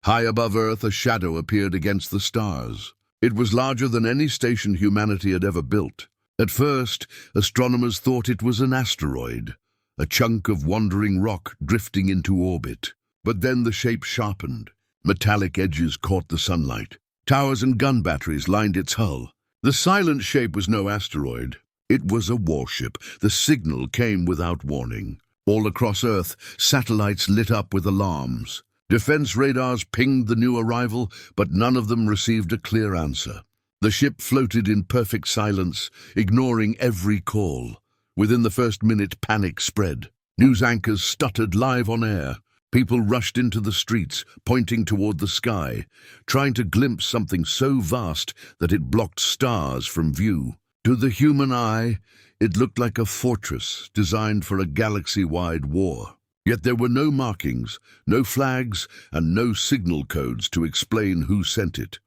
High above Earth, a shadow appeared against the stars. It was larger than any station humanity had ever built. At first, astronomers thought it was an asteroid, a chunk of wandering rock drifting into orbit. But then the shape sharpened. Metallic edges caught the sunlight. Towers and gun batteries lined its hull. The silent shape was no asteroid. It was a warship. The signal came without warning. All across Earth, satellites lit up with alarms. Defense radars pinged the new arrival, but none of them received a clear answer. The ship floated in perfect silence, ignoring every call. Within the first minute, panic spread. News anchors stuttered live on air. People rushed into the streets, pointing toward the sky, trying to glimpse something so vast that it blocked stars from view. To the human eye, it looked like a fortress designed for a galaxy-wide war. Yet there were no markings, no flags, and no signal codes to explain who sent it.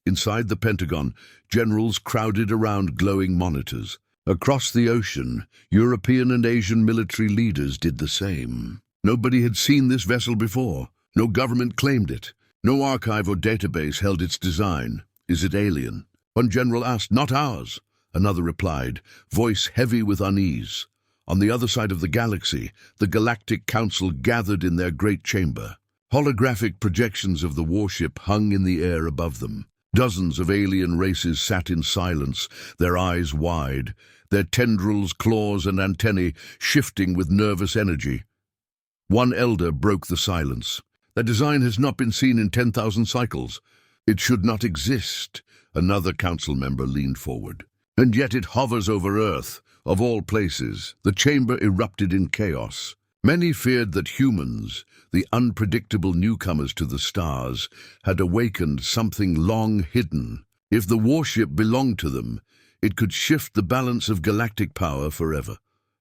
Inside the Pentagon, generals crowded around glowing monitors. Across the ocean, European and Asian military leaders did the same. Nobody had seen this vessel before. No government claimed it. No archive or database held its design. Is it alien? One general asked, "Not ours." Another replied, voice heavy with unease. On the other side of the galaxy, the Galactic Council gathered in their great chamber. Holographic projections of the warship hung in the air above them. Dozens of alien races sat in silence, their eyes wide, their tendrils, claws, and antennae shifting with nervous energy. One elder broke the silence. "That design has not been seen in 10,000 cycles. It should not exist." Another council member leaned forward. "And yet it hovers over Earth, of all places." The chamber erupted in chaos. Many feared that humans, the unpredictable newcomers to the stars, had awakened something long hidden. If the warship belonged to them, it could shift the balance of galactic power forever.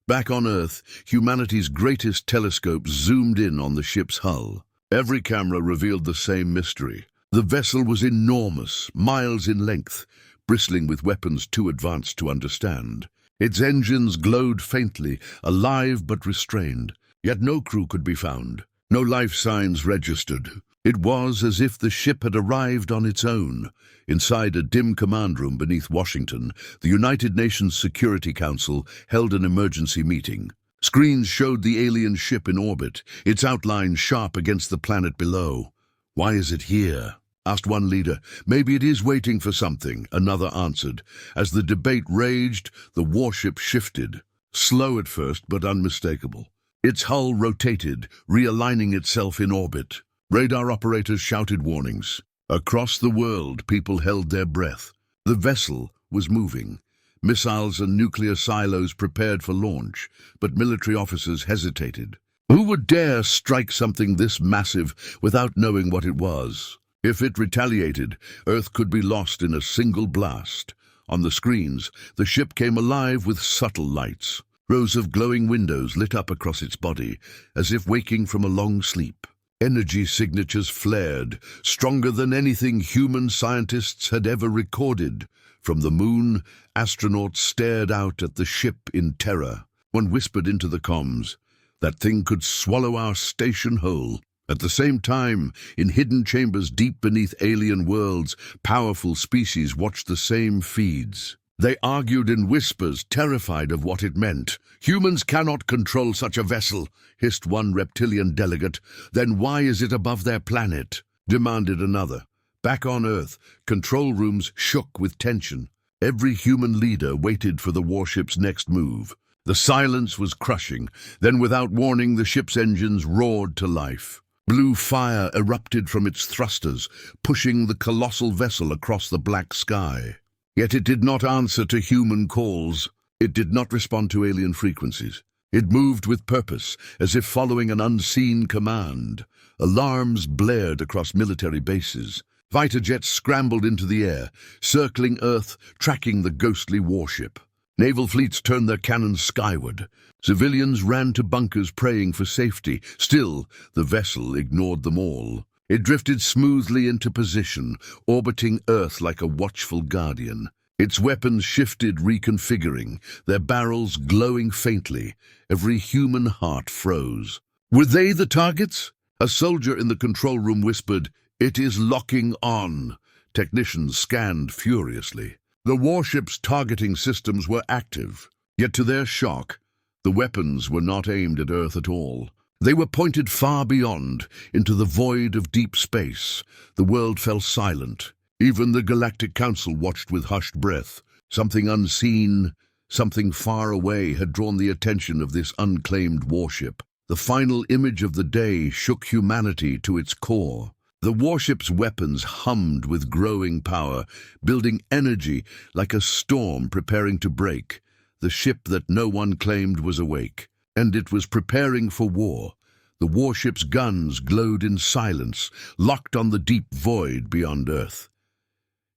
Back on Earth, humanity's greatest telescopes zoomed in on the ship's hull. Every camera revealed the same mystery. The vessel was enormous, miles in length, bristling with weapons too advanced to understand. Its engines glowed faintly, alive but restrained. Yet no crew could be found. No life signs registered. It was as if the ship had arrived on its own. Inside a dim command room beneath Washington, the United Nations Security Council held an emergency meeting. Screens showed the alien ship in orbit, its outline sharp against the planet below. "Why is it here?" asked one leader. "Maybe it is waiting for something," another answered. As the debate raged, the warship shifted. Slow at first, but unmistakable. Its hull rotated, realigning itself in orbit. Radar operators shouted warnings. Across the world, people held their breath. The vessel was moving. Missiles and nuclear silos prepared for launch, but military officers hesitated. Who would dare strike something this massive without knowing what it was? If it retaliated, Earth could be lost in a single blast. On the screens, the ship came alive with subtle lights. Rows of glowing windows lit up across its body, as if waking from a long sleep. Energy signatures flared, stronger than anything human scientists had ever recorded. From the moon, astronauts stared out at the ship in terror. One whispered into the comms, "That thing could swallow our station whole." At the same time, in hidden chambers deep beneath alien worlds, powerful species watched the same feeds. They argued in whispers, terrified of what it meant. "Humans cannot control such a vessel," hissed one reptilian delegate. "Then why is it above their planet?" demanded another. Back on Earth, control rooms shook with tension. Every human leader waited for the warship's next move. The silence was crushing. Then, without warning, the ship's engines roared to life. Blue fire erupted from its thrusters, pushing the colossal vessel across the black sky. Yet it did not answer to human calls. It did not respond to alien frequencies. It moved with purpose, as if following an unseen command. Alarms blared across military bases. Fighter jets scrambled into the air, circling Earth, tracking the ghostly warship. Naval fleets turned their cannons skyward. Civilians ran to bunkers praying for safety. Still, the vessel ignored them all. It drifted smoothly into position, orbiting Earth like a watchful guardian. Its weapons shifted, reconfiguring, their barrels glowing faintly. Every human heart froze. Were they the targets? A soldier in the control room whispered, "It is locking on." Technicians scanned furiously. The warship's targeting systems were active, yet to their shock, the weapons were not aimed at Earth at all. They were pointed far beyond, into the void of deep space. The world fell silent. Even the Galactic Council watched with hushed breath. Something unseen, something far away had drawn the attention of this unclaimed warship. The final image of the day shook humanity to its core. The warship's weapons hummed with growing power, building energy like a storm preparing to break. The ship that no one claimed was awake, and it was preparing for war. The warship's guns glowed in silence, locked on the deep void beyond Earth.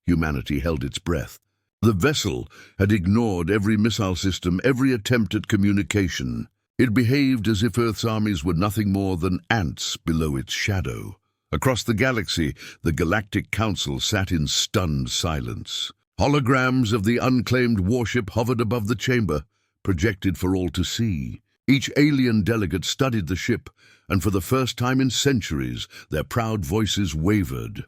Humanity held its breath. The vessel had ignored every missile system, every attempt at communication. It behaved as if Earth's armies were nothing more than ants below its shadow. Across the galaxy, the Galactic Council sat in stunned silence. Holograms of the unclaimed warship hovered above the chamber, projected for all to see. Each alien delegate studied the ship, and for the first time in centuries, their proud voices wavered.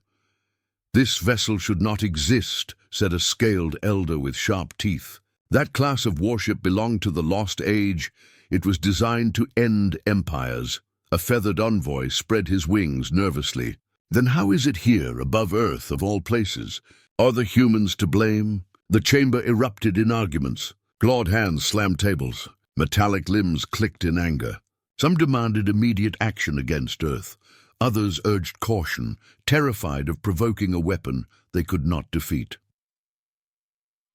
"This vessel should not exist," said a scaled elder with sharp teeth. "That class of warship belonged to the Lost Age. It was designed to end empires." A feathered envoy spread his wings nervously. "Then how is it here, above Earth, of all places? Are the humans to blame?" The chamber erupted in arguments. Clawed hands slammed tables. Metallic limbs clicked in anger. Some demanded immediate action against Earth. Others urged caution, terrified of provoking a weapon they could not defeat.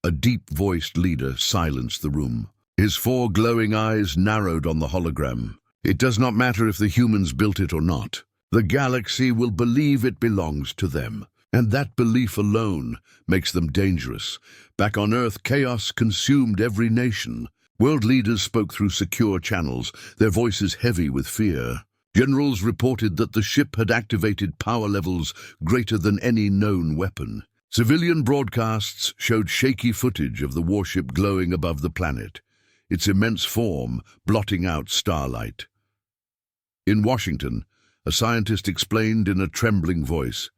A deep-voiced leader silenced the room. His four glowing eyes narrowed on the hologram. "It does not matter if the humans built it or not. The galaxy will believe it belongs to them. And that belief alone makes them dangerous. Back on Earth, chaos consumed every nation. World leaders spoke through secure channels, their voices heavy with fear. Generals reported that the ship had activated power levels greater than any known weapon. Civilian broadcasts showed shaky footage of the warship glowing above the planet, its immense form blotting out starlight. In Washington, a scientist explained in a trembling voice,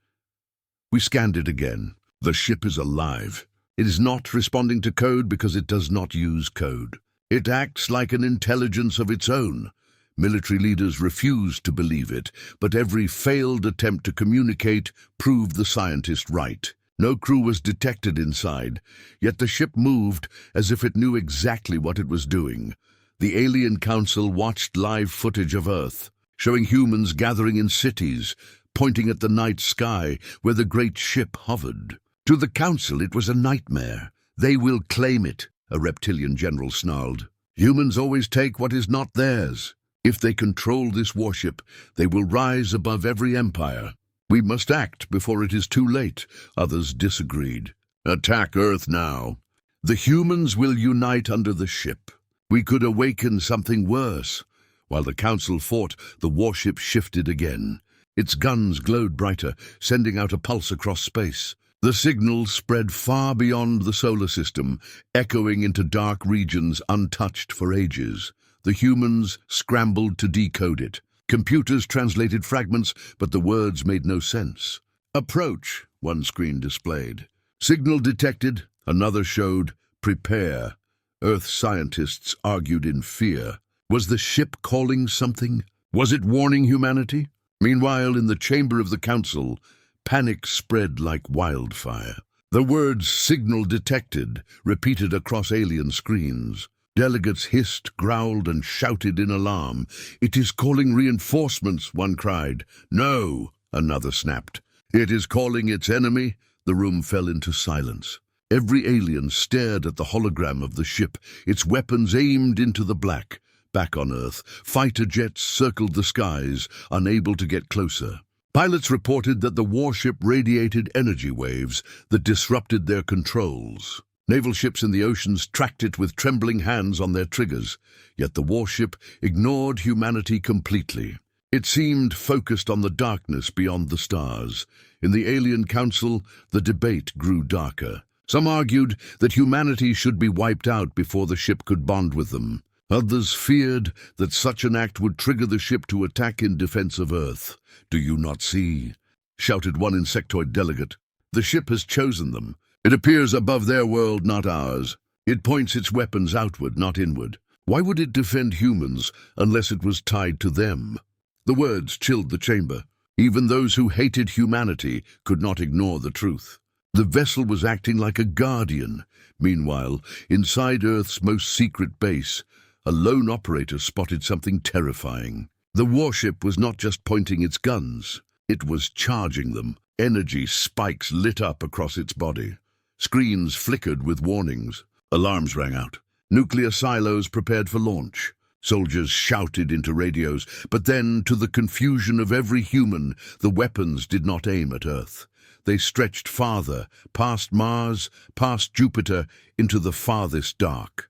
"We scanned it again. The ship is alive. It is not responding to code because it does not use code. It acts like an intelligence of its own." Military leaders refused to believe it, but every failed attempt to communicate proved the scientist right. No crew was detected inside, yet the ship moved as if it knew exactly what it was doing. The Alien Council watched live footage of Earth, showing humans gathering in cities, pointing at the night sky where the great ship hovered. To the Council, it was a nightmare. "They will claim it," a reptilian general snarled. "Humans always take what is not theirs. If they control this warship, they will rise above every empire. We must act before it is too late," others disagreed. "Attack Earth now. The humans will unite under the ship. We could awaken something worse." While the Council fought, the warship shifted again. Its guns glowed brighter, sending out a pulse across space. The signal spread far beyond the solar system, echoing into dark regions untouched for ages. The humans scrambled to decode it. Computers translated fragments, but the words made no sense. "Approach," one screen displayed. "Signal detected," another showed. "Prepare." Earth scientists argued in fear. Was the ship calling something? Was it warning humanity? Meanwhile, in the chamber of the Council, panic spread like wildfire. The words "signal detected" repeated across alien screens. Delegates hissed, growled, and shouted in alarm. "It is calling reinforcements," one cried. "No," another snapped. "It is calling its enemy." The room fell into silence. Every alien stared at the hologram of the ship, its weapons aimed into the black. Back on Earth, fighter jets circled the skies, unable to get closer. Pilots reported that the warship radiated energy waves that disrupted their controls. Naval ships in the oceans tracked it with trembling hands on their triggers, yet the warship ignored humanity completely. It seemed focused on the darkness beyond the stars. In the Alien Council, the debate grew darker. Some argued that humanity should be wiped out before the ship could bond with them. Others feared that such an act would trigger the ship to attack in defense of Earth. "Do you not see?" shouted one insectoid delegate. "The ship has chosen them. It appears above their world, not ours. It points its weapons outward, not inward. Why would it defend humans unless it was tied to them?" The words chilled the chamber. Even those who hated humanity could not ignore the truth. The vessel was acting like a guardian. Meanwhile, inside Earth's most secret base, a lone operator spotted something terrifying. The warship was not just pointing its guns, it was charging them. Energy spikes lit up across its body. Screens flickered with warnings. Alarms rang out. Nuclear silos prepared for launch. Soldiers shouted into radios, but then, to the confusion of every human, the weapons did not aim at Earth. They stretched farther, past Mars, past Jupiter, into the farthest dark.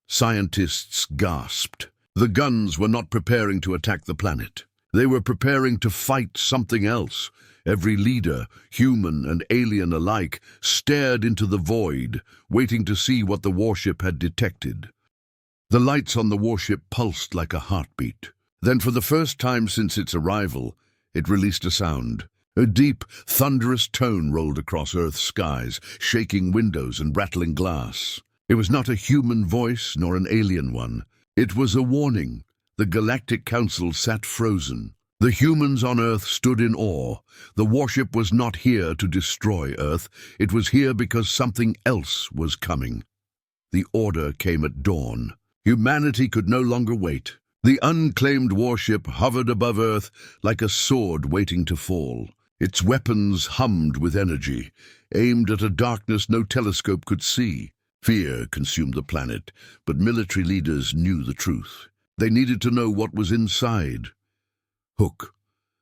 Scientists gasped. The guns were not preparing to attack the planet. They were preparing to fight something else. Every leader, human and alien alike, stared into the void, waiting to see what the warship had detected. The lights on the warship pulsed like a heartbeat. Then, for the first time since its arrival, it released a sound. A deep, thunderous tone rolled across Earth's skies, shaking windows and rattling glass. It was not a human voice nor an alien one. It was a warning. The Galactic Council sat frozen. The humans on Earth stood in awe. The warship was not here to destroy Earth. It was here because something else was coming. The order came at dawn. Humanity could no longer wait. The unclaimed warship hovered above Earth like a sword waiting to fall. Its weapons hummed with energy, aimed at a darkness no telescope could see. Fear consumed the planet, but military leaders knew the truth. They needed to know what was inside. Hook.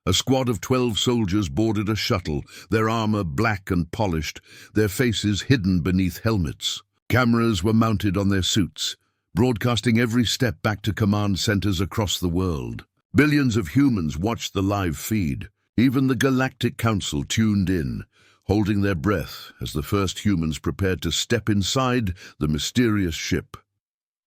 A squad of 12 soldiers boarded a shuttle, their armor black and polished, their faces hidden beneath helmets. Cameras were mounted on their suits, broadcasting every step back to command centers across the world. Billions of humans watched the live feed. Even the Galactic Council tuned in, holding their breath as the first humans prepared to step inside the mysterious ship.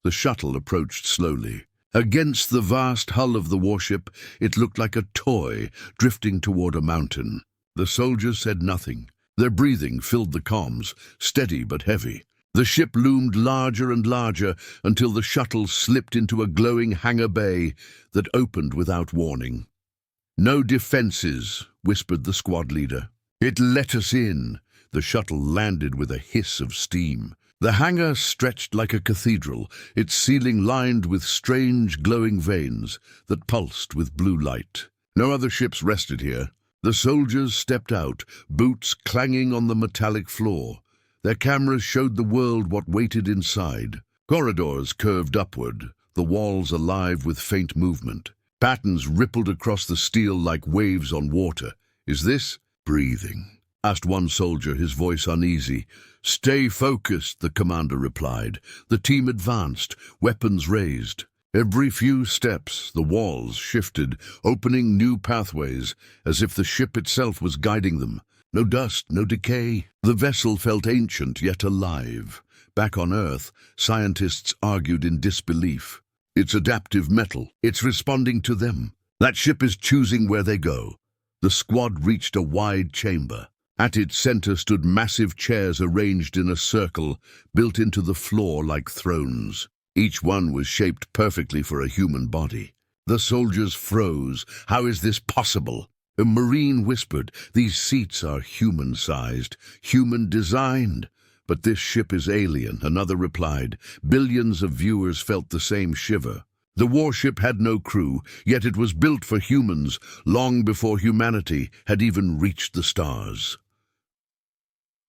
The shuttle approached slowly. Against the vast hull of the warship, it looked like a toy drifting toward a mountain. The soldiers said nothing. Their breathing filled the comms, steady but heavy. The ship loomed larger and larger until the shuttle slipped into a glowing hangar bay that opened without warning. "No defenses," whispered the squad leader. "It let us in." The shuttle landed with a hiss of steam. The hangar stretched like a cathedral, its ceiling lined with strange glowing veins that pulsed with blue light. No other ships rested here. The soldiers stepped out, boots clanging on the metallic floor. Their cameras showed the world what waited inside. Corridors curved upward, the walls alive with faint movement. Patterns rippled across the steel like waves on water. "Is this breathing?" asked one soldier, his voice uneasy. "Stay focused," the commander replied. The team advanced, weapons raised. Every few steps, the walls shifted, opening new pathways, as if the ship itself was guiding them. No dust, no decay. The vessel felt ancient yet alive. Back on Earth, scientists argued in disbelief. It's adaptive metal. It's responding to them. That ship is choosing where they go. The squad reached a wide chamber. At its center stood massive chairs arranged in a circle, built into the floor like thrones. Each one was shaped perfectly for a human body. The soldiers froze. "How is this possible?" A Marine whispered, "These seats are human-sized, human-designed." "But this ship is alien," another replied. Billions of viewers felt the same shiver. The warship had no crew, yet it was built for humans long before humanity had even reached the stars.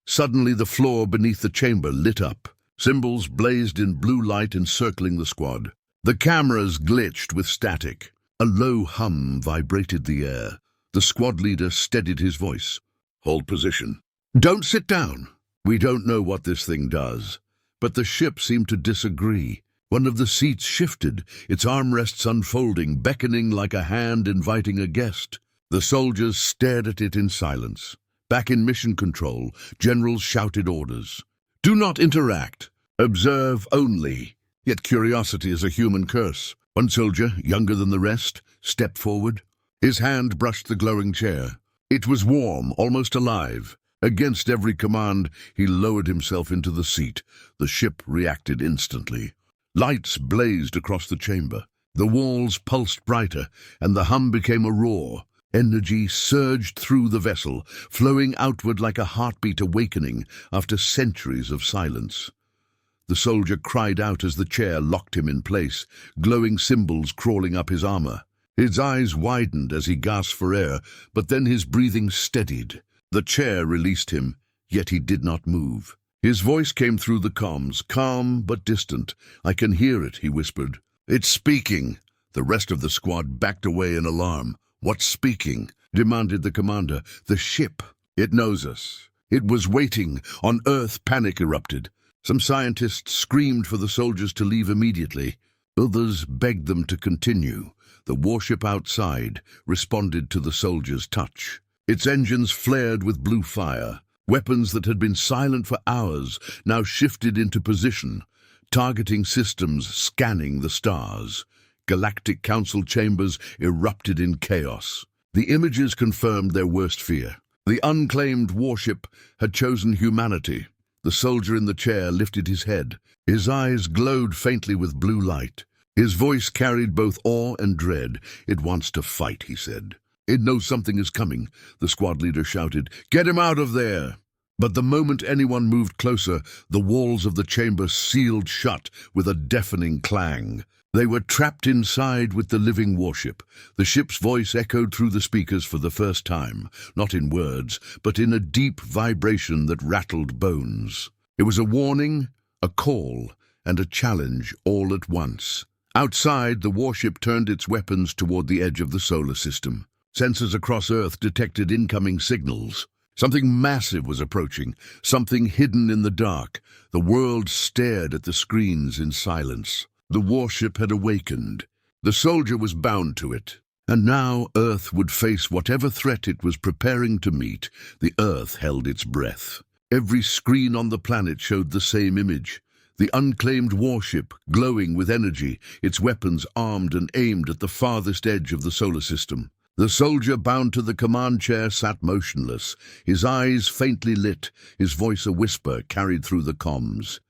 Suddenly the floor beneath the chamber lit up. Symbols blazed in blue light encircling the squad. The cameras glitched with static. A low hum vibrated the air. The squad leader steadied his voice. "Hold position. Don't sit down. We don't know what this thing does." But the ship seemed to disagree. One of the seats shifted, its armrests unfolding, beckoning like a hand inviting a guest. The soldiers stared at it in silence. Back in mission control, generals shouted orders. "Do not interact. Observe only." Yet curiosity is a human curse. One soldier, younger than the rest, stepped forward. His hand brushed the glowing chair. It was warm, almost alive. Against every command, he lowered himself into the seat. The ship reacted instantly. Lights blazed across the chamber. The walls pulsed brighter, and the hum became a roar. Energy surged through the vessel, flowing outward like a heartbeat awakening after centuries of silence. The soldier cried out as the chair locked him in place, glowing symbols crawling up his armor. His eyes widened as he gasped for air, but then his breathing steadied. The chair released him, yet he did not move. His voice came through the comms, calm but distant. "I can hear it," he whispered. "It's speaking." The rest of the squad backed away in alarm. "What's speaking?" demanded the commander. "The ship. It knows us. It was waiting. On Earth, panic erupted. Some scientists screamed for the soldiers to leave immediately. Others begged them to continue. The warship outside responded to the soldiers' touch. Its engines flared with blue fire. Weapons that had been silent for hours now shifted into position, targeting systems scanning the stars. Galactic Council chambers erupted in chaos. The images confirmed their worst fear. The unclaimed warship had chosen humanity. The soldier in the chair lifted his head. His eyes glowed faintly with blue light. His voice carried both awe and dread. "It wants to fight," he said. "It knows something is coming," the squad leader shouted. "Get him out of there!" But the moment anyone moved closer, the walls of the chamber sealed shut with a deafening clang. They were trapped inside with the living warship. The ship's voice echoed through the speakers for the first time, not in words, but in a deep vibration that rattled bones. It was a warning, a call, and a challenge all at once. Outside, the warship turned its weapons toward the edge of the solar system. Sensors across Earth detected incoming signals. Something massive was approaching, something hidden in the dark. The world stared at the screens in silence. The warship had awakened. The soldier was bound to it. And now Earth would face whatever threat it was preparing to meet. The Earth held its breath. Every screen on the planet showed the same image. The unclaimed warship, glowing with energy, its weapons armed and aimed at the farthest edge of the solar system. The soldier bound to the command chair sat motionless, his eyes faintly lit, his voice a whisper carried through the comms.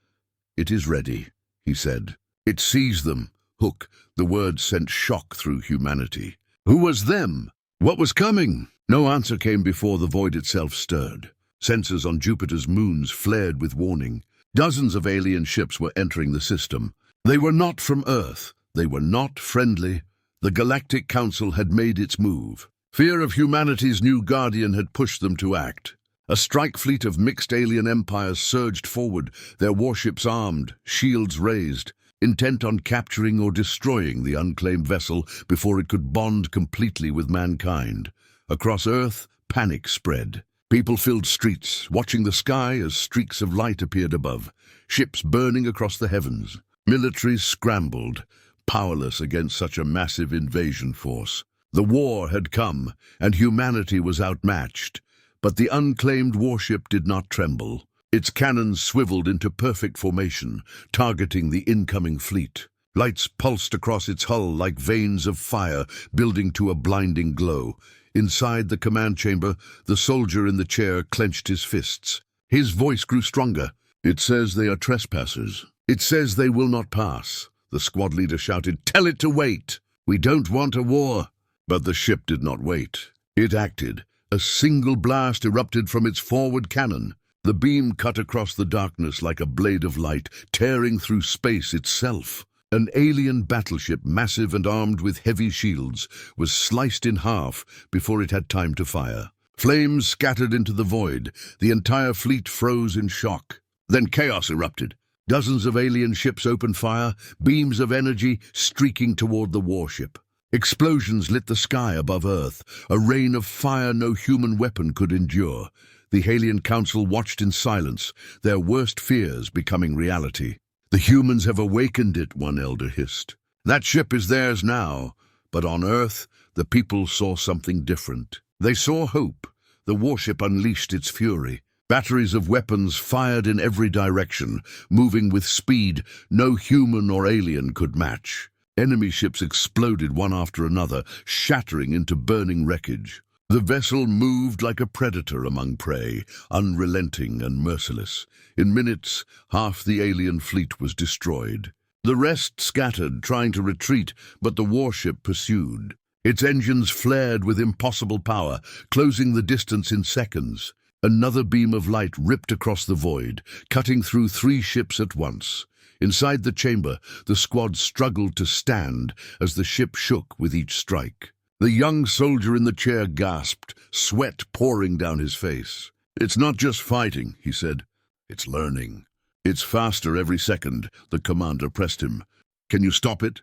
"It is ready," he said. "It sees them." Hook, the word sent shock through humanity. Who was them? What was coming? No answer came before the void itself stirred. Sensors on Jupiter's moons flared with warning. Dozens of alien ships were entering the system. They were not from Earth. They were not friendly. The Galactic Council had made its move. Fear of humanity's new guardian had pushed them to act. A strike fleet of mixed alien empires surged forward, their warships armed, shields raised, intent on capturing or destroying the unclaimed vessel before it could bond completely with mankind. Across Earth, panic spread. People filled streets, watching the sky as streaks of light appeared above, ships burning across the heavens. Militaries scrambled, powerless against such a massive invasion force. The war had come, and humanity was outmatched. But the unclaimed warship did not tremble. Its cannons swiveled into perfect formation, targeting the incoming fleet. Lights pulsed across its hull like veins of fire, building to a blinding glow. Inside the command chamber, the soldier in the chair clenched his fists. His voice grew stronger. "It says they are trespassers. It says they will not pass." The squad leader shouted, "Tell it to wait. We don't want a war." But the ship did not wait. It acted. A single blast erupted from its forward cannon. The beam cut across the darkness like a blade of light, tearing through space itself. An alien battleship, massive and armed with heavy shields, was sliced in half before it had time to fire. Flames scattered into the void. The entire fleet froze in shock. Then chaos erupted. Dozens of alien ships opened fire, beams of energy streaking toward the warship. Explosions lit the sky above Earth, a rain of fire no human weapon could endure. The Alien Council watched in silence, their worst fears becoming reality. "The humans have awakened it," one elder hissed. "That ship is theirs now." But on Earth, the people saw something different. They saw hope. The warship unleashed its fury. Batteries of weapons fired in every direction, moving with speed no human or alien could match. Enemy ships exploded one after another, shattering into burning wreckage. The vessel moved like a predator among prey, unrelenting and merciless. In minutes, half the alien fleet was destroyed. The rest scattered, trying to retreat, but the warship pursued. Its engines flared with impossible power, closing the distance in seconds. Another beam of light ripped across the void, cutting through 3 ships at once. Inside the chamber, the squad struggled to stand as the ship shook with each strike. The young soldier in the chair gasped, sweat pouring down his face. "It's not just fighting," he said. "It's learning. It's faster every second," the commander pressed him. "Can you stop it?"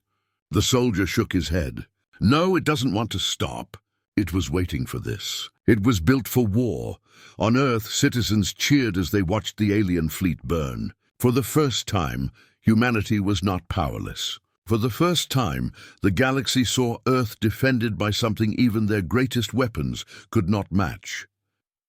The soldier shook his head. "No, it doesn't want to stop." It was waiting for this. It was built for war. On Earth, citizens cheered as they watched the alien fleet burn. For the first time, humanity was not powerless. For the first time, the galaxy saw Earth defended by something even their greatest weapons could not match.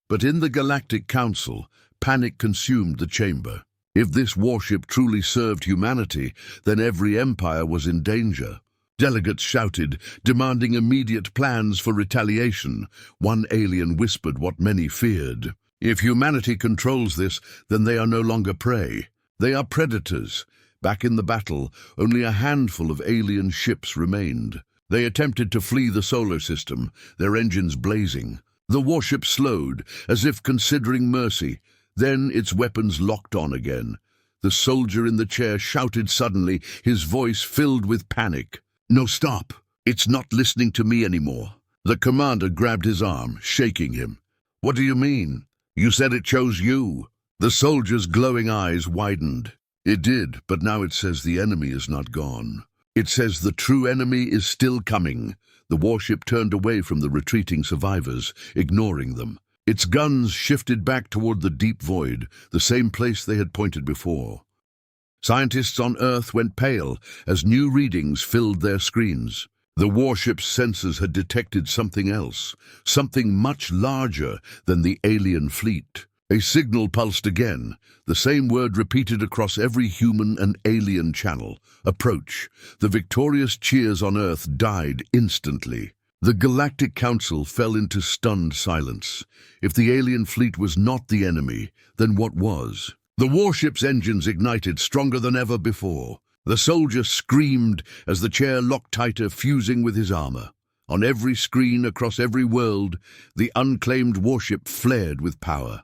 But in the Galactic Council, panic consumed the chamber. If this warship truly served humanity, then every empire was in danger. Delegates shouted, demanding immediate plans for retaliation. One alien whispered what many feared. If humanity controls this, then they are no longer prey. They are predators. Back in the battle, only a handful of alien ships remained. They attempted to flee the solar system, their engines blazing. The warship slowed, as if considering mercy. Then its weapons locked on again. The soldier in the chair shouted suddenly, his voice filled with panic. "No, stop! It's not listening to me anymore." The commander grabbed his arm, shaking him. "What do you mean? You said it chose you." The soldier's glowing eyes widened. "It did, but now it says the enemy is not gone. It says the true enemy is still coming." The warship turned away from the retreating survivors, ignoring them. Its guns shifted back toward the deep void, the same place they had pointed before. Scientists on Earth went pale as new readings filled their screens. The warship's sensors had detected something else, something much larger than the alien fleet. A signal pulsed again, the same word repeated across every human and alien channel. "Approach." The victorious cheers on Earth died instantly. The Galactic Council fell into stunned silence. If the alien fleet was not the enemy, then what was? The warship's engines ignited stronger than ever before. The soldier screamed as the chair locked tighter, fusing with his armor. On every screen across every world, the unclaimed warship flared with power.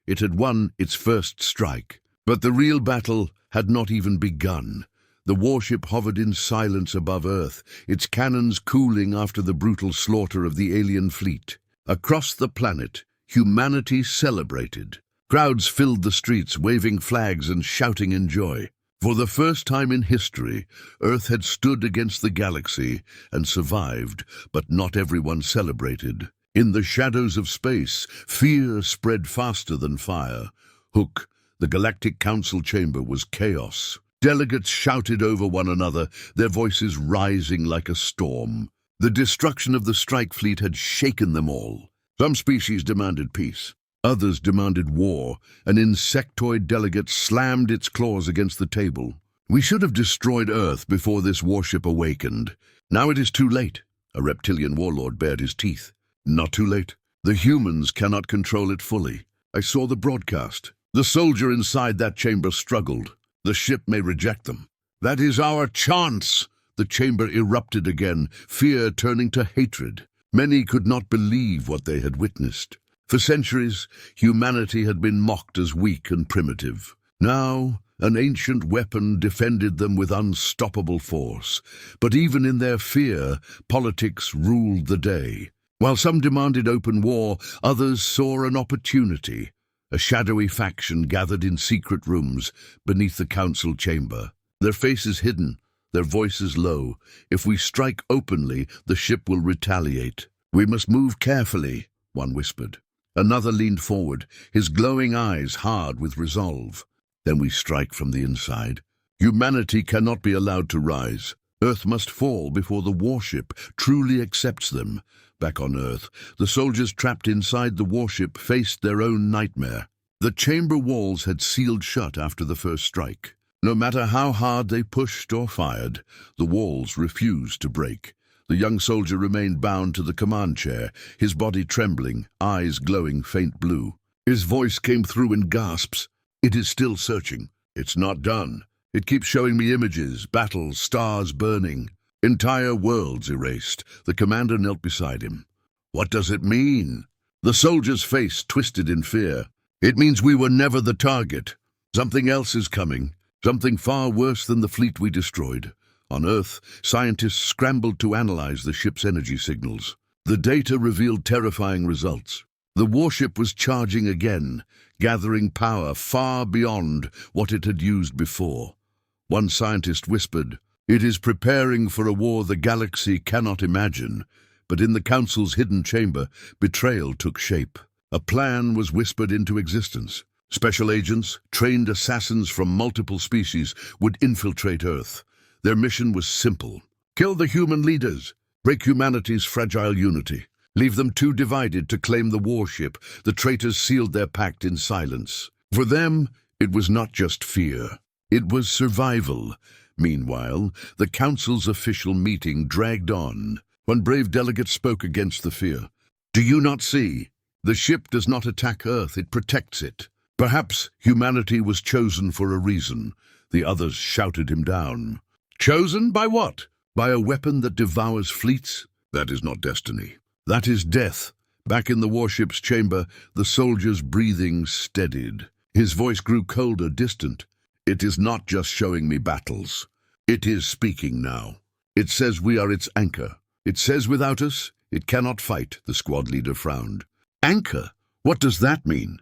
It had won its first strike. But the real battle had not even begun. The warship hovered in silence above Earth, its cannons cooling after the brutal slaughter of the alien fleet. Across the planet, humanity celebrated. Crowds filled the streets, waving flags and shouting in joy. For the first time in history, Earth had stood against the galaxy and survived, but not everyone celebrated. In the shadows of space, fear spread faster than fire. Hook, the Galactic Council chamber, was chaos. Delegates shouted over one another, their voices rising like a storm. The destruction of the strike fleet had shaken them all. Some species demanded peace. Others demanded war. An insectoid delegate slammed its claws against the table. "We should have destroyed Earth before this warship awakened. Now it is too late." A reptilian warlord bared his teeth. "Not too late. The humans cannot control it fully. I saw the broadcast. The soldier inside that chamber struggled. The ship may reject them." "That is our chance!" The chamber erupted again, fear turning to hatred. Many could not believe what they had witnessed. For centuries, humanity had been mocked as weak and primitive. Now, an ancient weapon defended them with unstoppable force. But even in their fear, politics ruled the day. While some demanded open war, others saw an opportunity. A shadowy faction gathered in secret rooms beneath the council chamber, their faces hidden, their voices low. "If we strike openly, the ship will retaliate. We must move carefully," one whispered. Another leaned forward, his glowing eyes hard with resolve. "Then we strike from the inside. Humanity cannot be allowed to rise. Earth must fall before the warship truly accepts them." Back on Earth, the soldiers trapped inside the warship faced their own nightmare. The chamber walls had sealed shut after the first strike. No matter how hard they pushed or fired, the walls refused to break. The young soldier remained bound to the command chair, his body trembling, eyes glowing faint blue. His voice came through in gasps. "It is still searching. It's not done. It keeps showing me images, battles, stars burning. Entire worlds erased." The commander knelt beside him. "What does it mean?" The soldier's face twisted in fear. "It means we were never the target. Something else is coming, something far worse than the fleet we destroyed." On Earth, scientists scrambled to analyze the ship's energy signals. The data revealed terrifying results. The warship was charging again, gathering power far beyond what it had used before. One scientist whispered, "It is preparing for a war the galaxy cannot imagine." But in the Council's hidden chamber, betrayal took shape. A plan was whispered into existence. Special agents, trained assassins from multiple species, would infiltrate Earth. Their mission was simple: kill the human leaders, break humanity's fragile unity, leave them too divided to claim the warship. The traitors sealed their pact in silence. For them, it was not just fear. It was survival. Meanwhile, the Council's official meeting dragged on. One brave delegate spoke against the fear. "Do you not see? The ship does not attack Earth, it protects it. Perhaps humanity was chosen for a reason." The others shouted him down. "Chosen by what? By a weapon that devours fleets? That is not destiny. That is death." Back in the warship's chamber, the soldier's breathing steadied. His voice grew colder, distant. "It is not just showing me battles. It is speaking now. It says we are its anchor. It says without us, it cannot fight." The squad leader frowned. "Anchor? What does that mean?"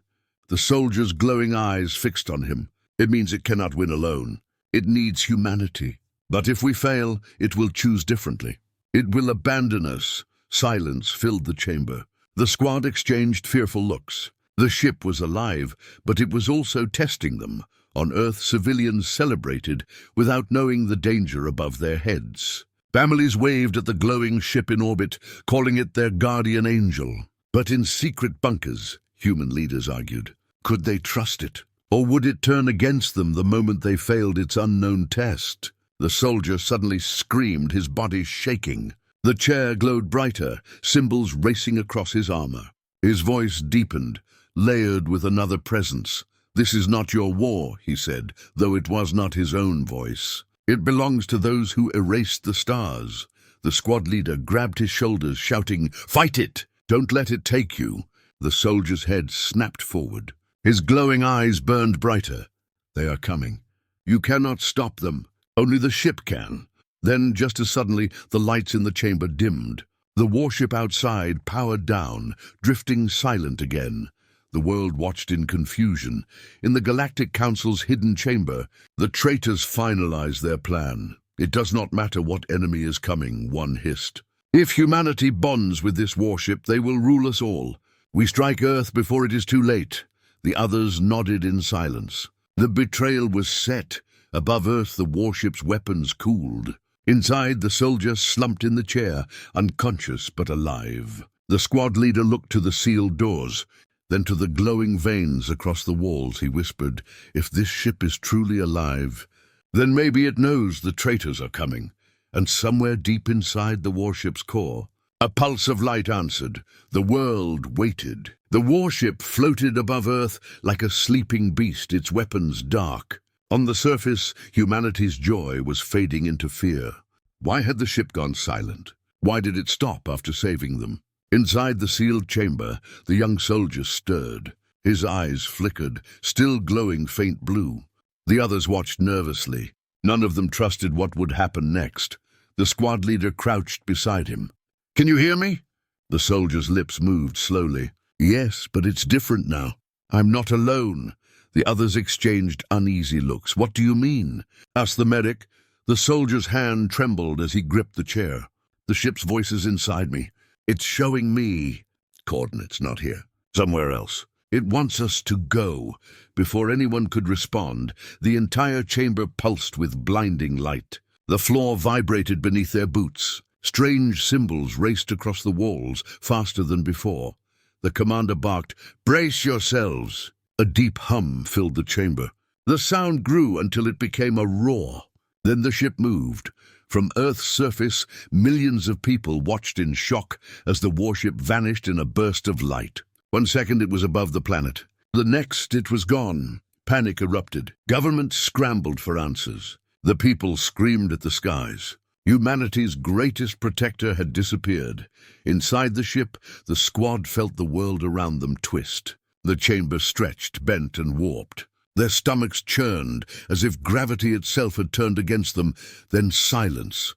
The soldier's glowing eyes fixed on him. "It means it cannot win alone. It needs humanity. But if we fail, it will choose differently. It will abandon us." Silence filled the chamber. The squad exchanged fearful looks. The ship was alive, but it was also testing them. On Earth, civilians celebrated without knowing the danger above their heads. Families waved at the glowing ship in orbit, calling it their guardian angel. But in secret bunkers, human leaders argued, could they trust it? Or would it turn against them the moment they failed its unknown test? The soldier suddenly screamed, his body shaking. The chair glowed brighter, symbols racing across his armor. His voice deepened, layered with another presence. "This is not your war," he said, though it was not his own voice. "It belongs to those who erased the stars." The squad leader grabbed his shoulders, shouting, "Fight it! Don't let it take you." The soldier's head snapped forward. His glowing eyes burned brighter. "They are coming. You cannot stop them. Only the ship can." Then, just as suddenly, the lights in the chamber dimmed. The warship outside powered down, drifting silent again. The world watched in confusion. In the Galactic Council's hidden chamber, the traitors finalized their plan. "It does not matter what enemy is coming," one hissed. "If humanity bonds with this warship, they will rule us all. We strike Earth before it is too late." The others nodded in silence. The betrayal was set. Above Earth, the warship's weapons cooled. Inside, the soldier slumped in the chair, unconscious but alive. The squad leader looked to the sealed doors, then to the glowing veins across the walls. He whispered, "If this ship is truly alive, then maybe it knows the traitors are coming." And somewhere deep inside the warship's core, a pulse of light answered. The world waited. The warship floated above Earth like a sleeping beast, its weapons dark. On the surface, humanity's joy was fading into fear. Why had the ship gone silent? Why did it stop after saving them? Inside the sealed chamber, the young soldier stirred. His eyes flickered, still glowing faint blue. The others watched nervously. None of them trusted what would happen next. The squad leader crouched beside him. "Can you hear me?" The soldier's lips moved slowly. "Yes, but it's different now. I'm not alone." The others exchanged uneasy looks. "What do you mean?" asked the medic. The soldier's hand trembled as he gripped the chair. "The ship's voice is inside me. It's showing me coordinates, not here, somewhere else. It wants us to go." Before anyone could respond, the entire chamber pulsed with blinding light. The floor vibrated beneath their boots. Strange symbols raced across the walls, faster than before. The commander barked, "Brace yourselves!" A deep hum filled the chamber. The sound grew until it became a roar. Then the ship moved. From Earth's surface, millions of people watched in shock as the warship vanished in a burst of light. 1 second it was above the planet. The next it was gone. Panic erupted. Governments scrambled for answers. The people screamed at the skies. Humanity's greatest protector had disappeared. Inside the ship, the squad felt the world around them twist. The chamber stretched, bent and warped. Their stomachs churned, as if gravity itself had turned against them, then silence.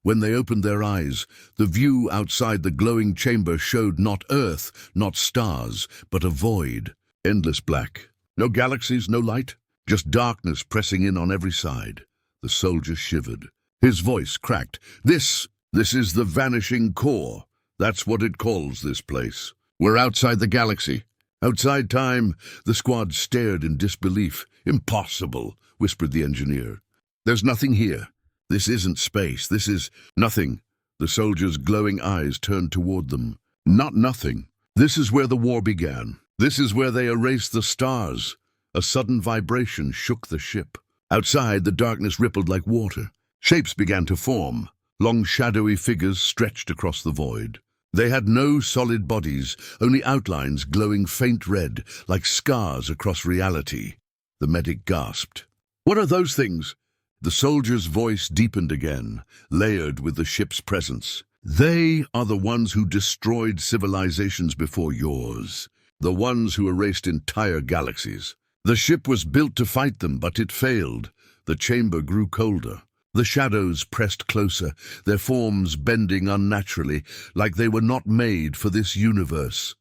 When they opened their eyes, the view outside the glowing chamber showed not Earth, not stars, but a void. Endless black. No galaxies, no light, just darkness pressing in on every side. The soldier shivered. His voice cracked. This is the vanishing core. That's what it calls this place. We're outside the galaxy. Outside time. The squad stared in disbelief. Impossible, whispered the engineer. There's nothing here. This isn't space. This is nothing. The soldiers' glowing eyes turned toward them. Not nothing. This is where the war began. This is where they erased the stars. A sudden vibration shook the ship. Outside, the darkness rippled like water. Shapes began to form. Long shadowy figures stretched across the void. They had no solid bodies, only outlines glowing faint red, like scars across reality. The medic gasped. What are those things? The soldier's voice deepened again, layered with the ship's presence. They are the ones who destroyed civilizations before yours. The ones who erased entire galaxies. The ship was built to fight them, but it failed. The chamber grew colder. The shadows pressed closer, their forms bending unnaturally, like they were not made for this universe.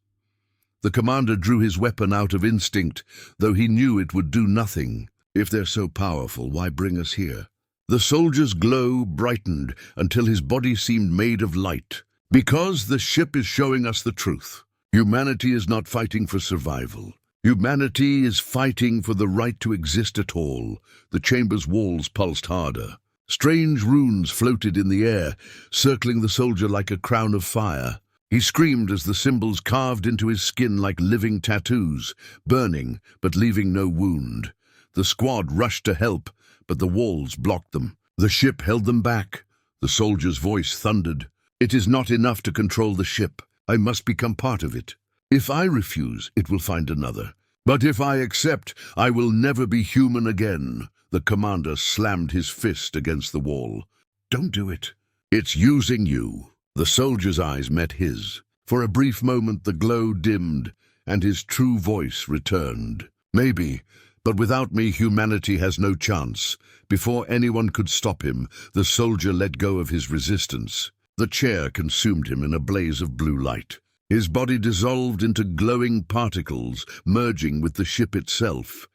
The commander drew his weapon out of instinct, though he knew it would do nothing. If they're so powerful, why bring us here? The soldier's glow brightened until his body seemed made of light. Because the ship is showing us the truth. Humanity is not fighting for survival. Humanity is fighting for the right to exist at all. The chamber's walls pulsed harder. Strange runes floated in the air, circling the soldier like a crown of fire. He screamed as the symbols carved into his skin like living tattoos, burning but leaving no wound. The squad rushed to help, but the walls blocked them. The ship held them back. The soldier's voice thundered. It is not enough to control the ship. I must become part of it. If I refuse, it will find another. But if I accept, I will never be human again. The commander slammed his fist against the wall. Don't do it. It's using you. The soldier's eyes met his. For a brief moment the glow dimmed, and his true voice returned. Maybe, but without me humanity has no chance. Before anyone could stop him, the soldier let go of his resistance. The chair consumed him in a blaze of blue light. His body dissolved into glowing particles, merging with the ship itself.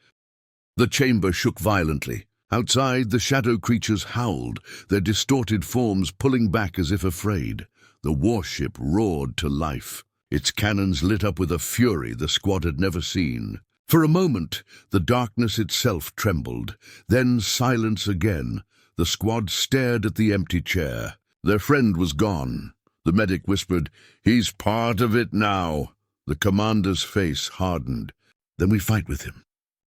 The chamber shook violently. Outside, the shadow creatures howled, their distorted forms pulling back as if afraid. The warship roared to life. Its cannons lit up with a fury the squad had never seen. For a moment, the darkness itself trembled. Then silence again. The squad stared at the empty chair. Their friend was gone. The medic whispered, "He's part of it now." The commander's face hardened. "Then we fight with him.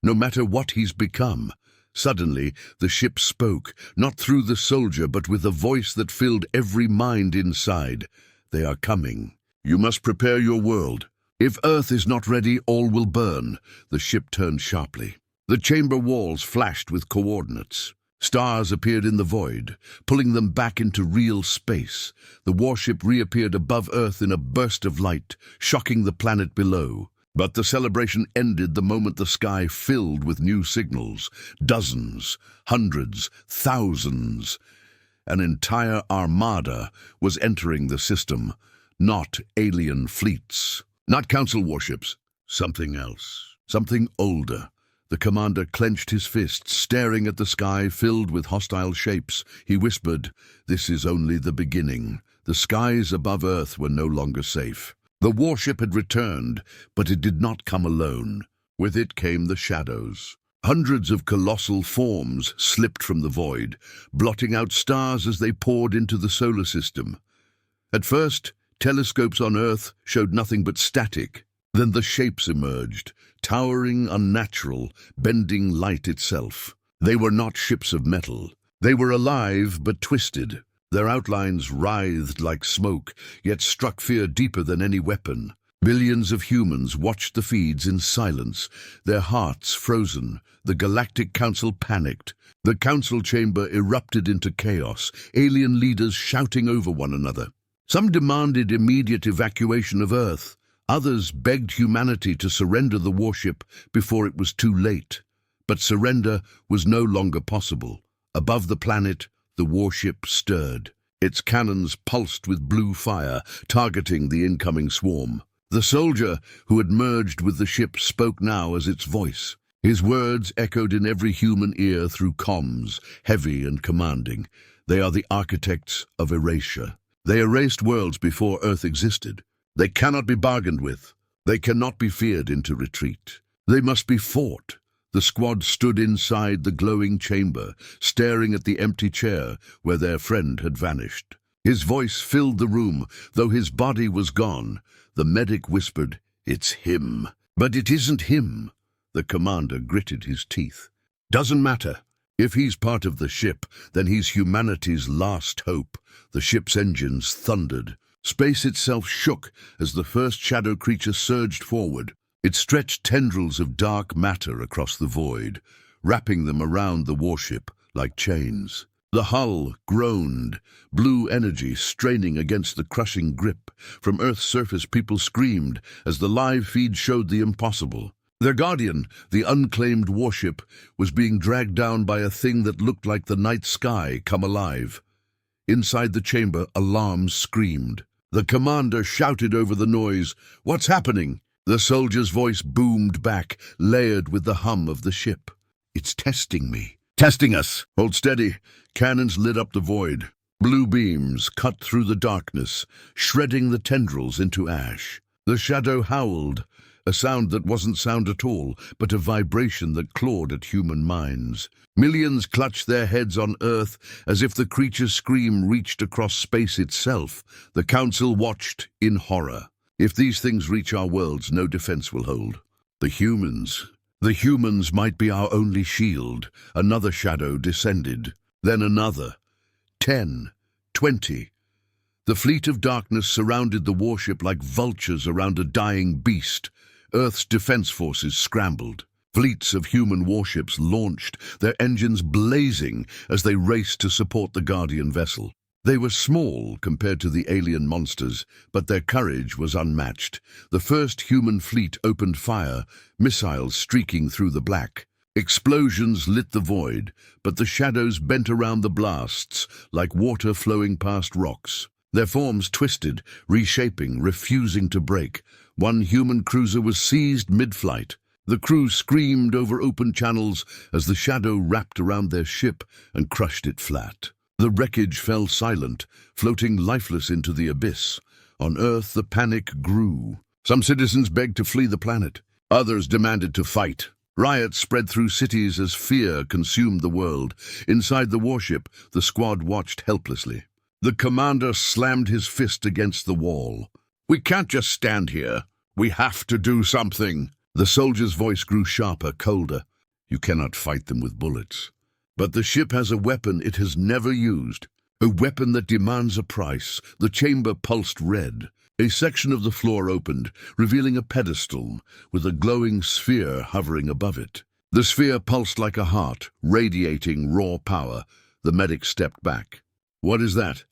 No matter what he's become." Suddenly, the ship spoke, not through the soldier, but with a voice that filled every mind inside. "They are coming. You must prepare your world. If Earth is not ready, all will burn." The ship turned sharply. The chamber walls flashed with coordinates. Stars appeared in the void, pulling them back into real space. The warship reappeared above Earth in a burst of light, shocking the planet below. But the celebration ended the moment the sky filled with new signals. Dozens, hundreds, thousands. An entire armada was entering the system. Not alien fleets. Not council warships. Something else. Something older. The commander clenched his fists, staring at the sky filled with hostile shapes. He whispered, "This is only the beginning." The skies above Earth were no longer safe. The warship had returned, but it did not come alone. With it came the shadows. Hundreds of colossal forms slipped from the void, blotting out stars as they poured into the solar system. At first, telescopes on Earth showed nothing but static. Then the shapes emerged, towering, unnatural, bending light itself. They were not ships of metal. They were alive but twisted. Their outlines writhed like smoke, yet struck fear deeper than any weapon. Billions of humans watched the feeds in silence, their hearts frozen. The Galactic Council panicked. The council chamber erupted into chaos, alien leaders shouting over one another. Some demanded immediate evacuation of Earth. Others begged humanity to surrender the warship before it was too late. But surrender was no longer possible. Above the planet, the warship stirred. Its cannons pulsed with blue fire, targeting the incoming swarm. The soldier who had merged with the ship spoke now as its voice. His words echoed in every human ear through comms, heavy and commanding. They are the architects of erasure. They erased worlds before Earth existed. They cannot be bargained with. They cannot be feared into retreat. They must be fought. The squad stood inside the glowing chamber, staring at the empty chair where their friend had vanished. His voice filled the room, though his body was gone. The medic whispered, "It's him." "But it isn't him." The commander gritted his teeth. "Doesn't matter. If he's part of the ship, then he's humanity's last hope." The ship's engines thundered. Space itself shook as the first shadow creature surged forward. It stretched tendrils of dark matter across the void, wrapping them around the warship like chains. The hull groaned, blue energy straining against the crushing grip. From Earth's surface, people screamed as the live feed showed the impossible. Their guardian, the unclaimed warship, was being dragged down by a thing that looked like the night sky come alive. Inside the chamber, alarms screamed. The commander shouted over the noise, "What's happening?" The soldier's voice boomed back, layered with the hum of the ship. "It's testing me." "Testing us." "Hold steady." Cannons lit up the void. Blue beams cut through the darkness, shredding the tendrils into ash. The shadow howled, a sound that wasn't sound at all, but a vibration that clawed at human minds. Millions clutched their heads on Earth as if the creature's scream reached across space itself. The Council watched in horror. If these things reach our worlds, no defense will hold. The humans might be our only shield. Another shadow descended, then another. 10, 20. The fleet of darkness surrounded the warship like vultures around a dying beast. Earth's defense forces scrambled. Fleets of human warships launched, their engines blazing as they raced to support the Guardian vessel. They were small compared to the alien monsters, but their courage was unmatched. The first human fleet opened fire, missiles streaking through the black. Explosions lit the void, but the shadows bent around the blasts like water flowing past rocks. Their forms twisted, reshaping, refusing to break. One human cruiser was seized mid-flight. The crew screamed over open channels as the shadow wrapped around their ship and crushed it flat. The wreckage fell silent, floating lifeless into the abyss. On Earth, the panic grew. Some citizens begged to flee the planet. Others demanded to fight. Riots spread through cities as fear consumed the world. Inside the warship, the squad watched helplessly. The commander slammed his fist against the wall. "We can't just stand here. We have to do something." The soldier's voice grew sharper, colder. "You cannot fight them with bullets. But the ship has a weapon it has never used. A weapon that demands a price." The chamber pulsed red. A section of the floor opened, revealing a pedestal with a glowing sphere hovering above it. The sphere pulsed like a heart, radiating raw power. The medic stepped back. "What is that?"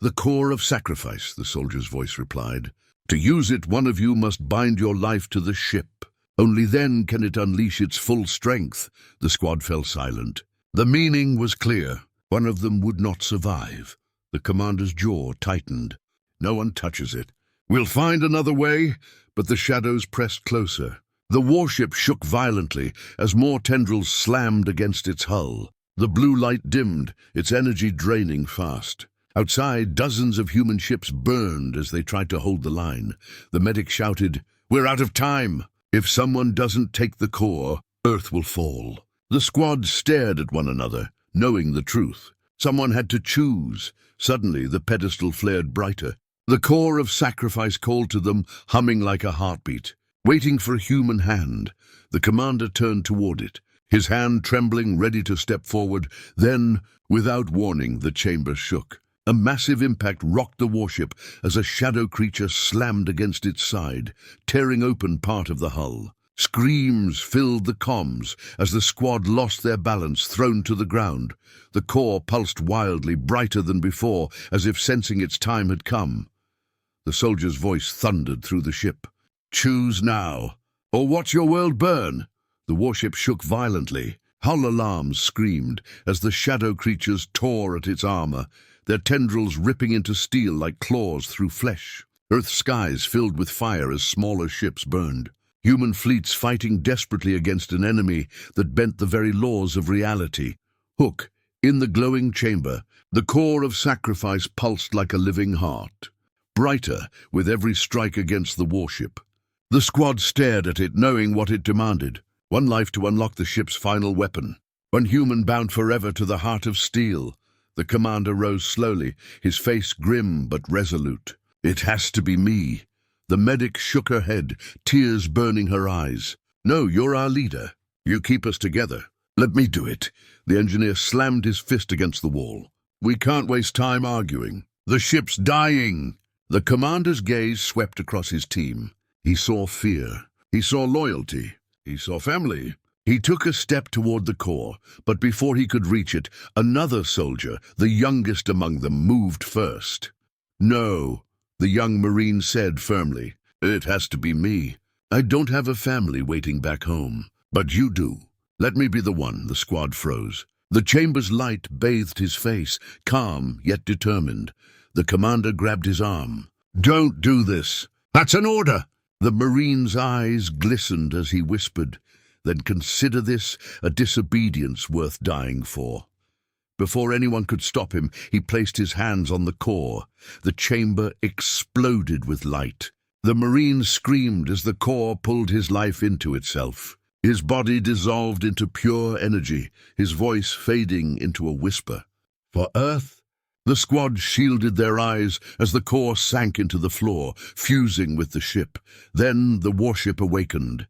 "The core of sacrifice," the soldier's voice replied. "To use it, one of you must bind your life to the ship. Only then can it unleash its full strength." The squad fell silent. The meaning was clear. One of them would not survive. The commander's jaw tightened. "No one touches it. We'll find another way." But the shadows pressed closer. The warship shook violently as more tendrils slammed against its hull. The blue light dimmed, its energy draining fast. Outside, dozens of human ships burned as they tried to hold the line. The medic shouted, "We're out of time. If someone doesn't take the core, Earth will fall." The squad stared at one another, knowing the truth. Someone had to choose. Suddenly, the pedestal flared brighter. The core of sacrifice called to them, humming like a heartbeat. Waiting for a human hand, the commander turned toward it, his hand trembling, ready to step forward. Then, without warning, the chamber shook. A massive impact rocked the warship as a shadow creature slammed against its side, tearing open part of the hull. Screams filled the comms as the squad lost their balance, thrown to the ground. The core pulsed wildly, brighter than before, as if sensing its time had come. The soldier's voice thundered through the ship. "Choose now, or watch your world burn." The warship shook violently. Hull alarms screamed as the shadow creatures tore at its armor, their tendrils ripping into steel like claws through flesh. Earth's skies filled with fire as smaller ships burned. Human fleets fighting desperately against an enemy that bent the very laws of reality. Hook, in the glowing chamber, the core of sacrifice pulsed like a living heart, brighter with every strike against the warship. The squad stared at it, knowing what it demanded. One life to unlock the ship's final weapon. One human bound forever to the heart of steel. The commander rose slowly, his face grim but resolute. "It has to be me." The medic shook her head, tears burning her eyes. "No, you're our leader. You keep us together." "Let me do it." The engineer slammed his fist against the wall. "We can't waste time arguing. The ship's dying." The commander's gaze swept across his team. He saw fear. He saw loyalty. He saw family. He took a step toward the core, but before he could reach it, another soldier, the youngest among them, moved first. "No," the young Marine said firmly. "It has to be me. I don't have a family waiting back home. But you do. Let me be the one." The squad froze. The chamber's light bathed his face, calm yet determined. The commander grabbed his arm. "Don't do this. That's an order." The Marine's eyes glistened as he whispered, "Then consider this a disobedience worth dying for." Before anyone could stop him, he placed his hands on the core. The chamber exploded with light. The Marine screamed as the core pulled his life into itself. His body dissolved into pure energy, his voice fading into a whisper. "For Earth?" The squad shielded their eyes as the core sank into the floor, fusing with the ship. Then the warship awakened.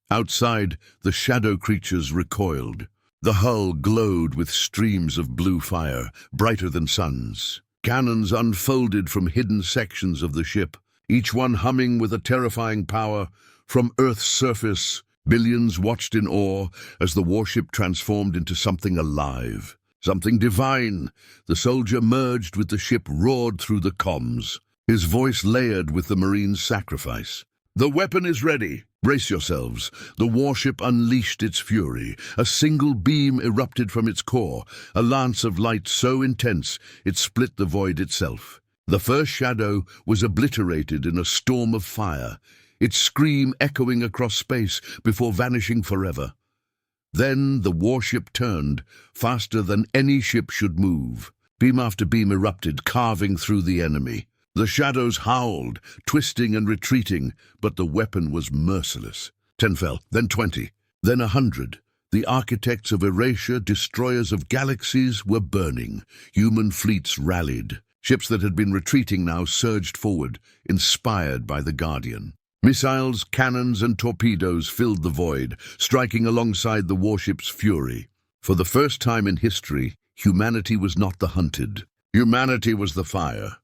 Outside, the shadow creatures recoiled. The hull glowed with streams of blue fire, brighter than suns. Cannons unfolded from hidden sections of the ship, each one humming with a terrifying power. From Earth's surface, billions watched in awe as the warship transformed into something alive. Something divine. The soldier merged with the ship, roared through the comms, his voice layered with the Marine's sacrifice. "The weapon is ready. Brace yourselves." The warship unleashed its fury. A single beam erupted from its core, a lance of light so intense it split the void itself. The first shadow was obliterated in a storm of fire, its scream echoing across space before vanishing forever. Then the warship turned, faster than any ship should move. Beam after beam erupted, carving through the enemy. The shadows howled, twisting and retreating, but the weapon was merciless. 10 fell, then 20, then 100. The architects of erasure, destroyers of galaxies, were burning. Human fleets rallied. Ships that had been retreating now surged forward, inspired by the Guardian. Missiles, cannons, and torpedoes filled the void, striking alongside the warship's fury. For the first time in history, humanity was not the hunted. Humanity was the fire.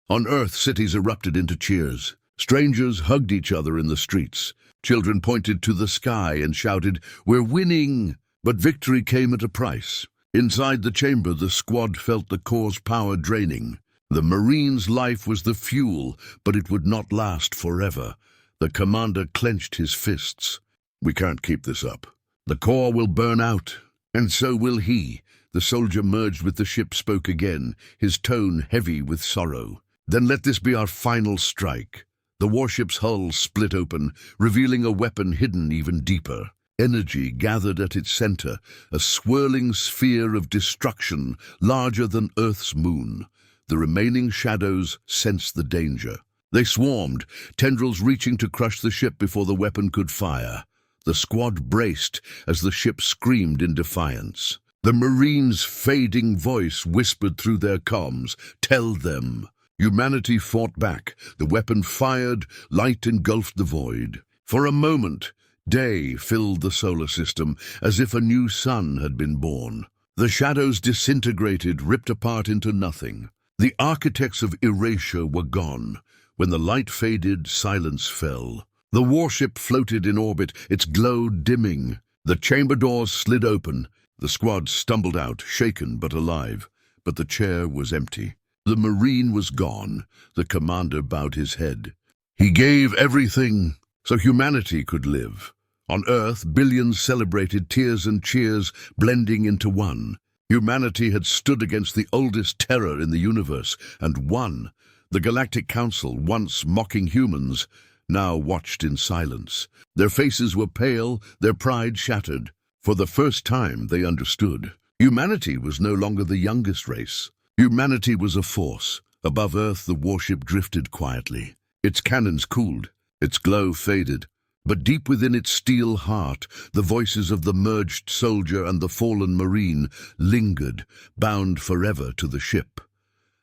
On Earth, cities erupted into cheers. Strangers hugged each other in the streets. Children pointed to the sky and shouted, "We're winning!" But victory came at a price. Inside the chamber, the squad felt the core's power draining. The Marine's life was the fuel, but it would not last forever. The commander clenched his fists. "We can't keep this up. The core will burn out, and so will he." The soldier merged with the ship, spoke again, his tone heavy with sorrow. "Then let this be our final strike." The warship's hull split open, revealing a weapon hidden even deeper. Energy gathered at its center, a swirling sphere of destruction larger than Earth's moon. The remaining shadows sensed the danger. They swarmed, tendrils reaching to crush the ship before the weapon could fire. The squad braced as the ship screamed in defiance. The Marine's fading voice whispered through their comms, "Tell them, Humanity fought back. The weapon fired, light engulfed the void. For a moment, day filled the solar system, as if a new sun had been born. The shadows disintegrated, ripped apart into nothing. The architects of erasure were gone. When the light faded, silence fell. The warship floated in orbit, its glow dimming. The chamber doors slid open. The squad stumbled out, shaken but alive. But the chair was empty. The Marine was gone. The commander bowed his head. He gave everything so humanity could live. On Earth, billions celebrated, tears and cheers blending into one. Humanity had stood against the oldest terror in the universe and won. The Galactic Council, once mocking humans, now watched in silence. Their faces were pale, their pride shattered. For the first time, they understood. Humanity was no longer the youngest race. Humanity was a force. Above Earth, the warship drifted quietly. Its cannons cooled, its glow faded. But deep within its steel heart, the voices of the merged soldier and the fallen Marine lingered, bound forever to the ship.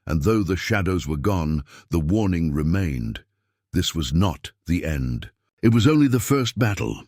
And though the shadows were gone, the warning remained. This was not the end. It was only the first battle.